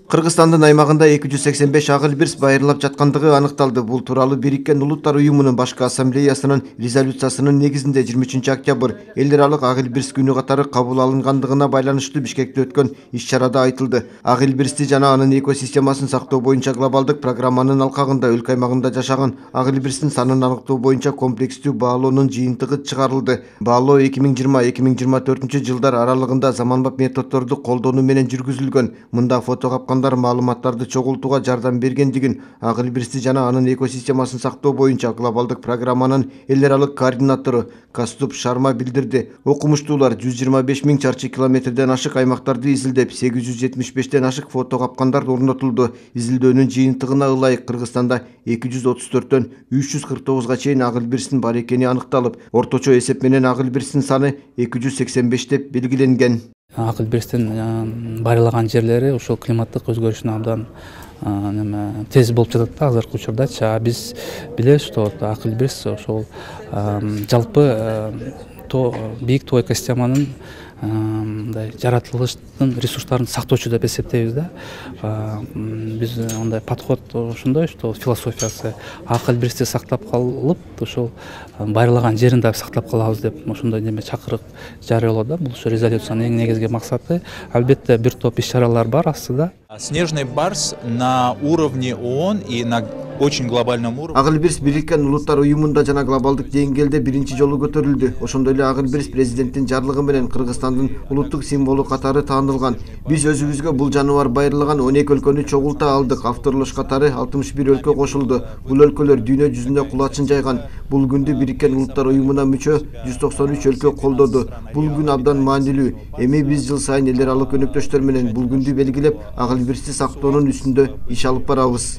Кыргызстандын аймагында 285 ак илбирс байырылап жаткандыгы аныкталды. Бул тууралуу Бириккен Улуттар уюмунун башкы ассамблеясынын резолюциясынын негизинде 23 октябрь эл аралык ак илбирс күнү катары кабыл алынгандыгына байланыштуу Бишкекте өткөн иш-чарада айтылды. Ак илбирсти жана анын экосистемасын сактоо боюнча глобалдык программанын алкагында өлкө аймагында жашаган ак илбирстин санын аныктоо боюнча комплекстүү баалоонун жыйынтыгы чыгарылды. Баалоо 2020-2024 жылдар аралыгында заманбап методдорду колдонуу менен жүргүзүлгөн. Мында фото капкан маалыматтарды чогултууга жардам бергендигин, ак илбирсти жана анын экосистемасын сактоо боюнча глобалдык программанын эл аралык координатору Каступ Шарма билдирди. Окумуштуулар 125 000 чарчы километрден ашык аймактарды изилдеп, 875тен ашык фото капкандар орнотулду. Изилдөөнүн жыйынтыгына ылайык Кыргызстанда 234төн 349га чейин ак илбирстин бар экени аныкталып, орточо эсеп менен ак илбирстин саны 285 деп белгиленген. Ак илбирстин байырлаган жерлери ошол климаттык өзгөрүшүнө абдан тез болуп жатат да азыркы учурдачы. Биз билебиз, что ак илбирс ошол жалпы бийик тоо экосистеманын жаратылыштын ресурстарын сактоочу деп эсептейбиз да. Биз андай подход ошондой, что философиясы ак илбирсти сактап калып, ошол байырлаган жерин да сактап калабыз деп ошондой чакырык жарыялоо. Бул ошо резолюциянын эң негизги максаты. Албетте бир топ иш-чаралар бар астыда. Снежный барс на уровне ООН и на очень глобальном уровне. Ак илбирс Бириккен Улуттар уюмунда жана глобалдык деңгээлде биринчи жолу көтөрүлдү. Ошондой эле ак илбирс президенттин жарлыгы менен Кыргызстандын улуттук символу катары таанылган. Биз өзүбүзгө бул жаныбар байырлаган 12 өлкөнү чогулта алдык. Авторлош катары 61 өлкө кошулду. Бул өлкөлөр дүйнө жүзүнө кулачын жайган. Бул күндү Бириккен Улуттар уюмуна мүчө 193 өлкө колдоду. Бул күн абдан маанилүү. Эми биз жыл сайын эл аралык өнөктөштөр менен бул күндү белгилеп, ак илбирсти сактоонун үстүндө иш алып барабыз.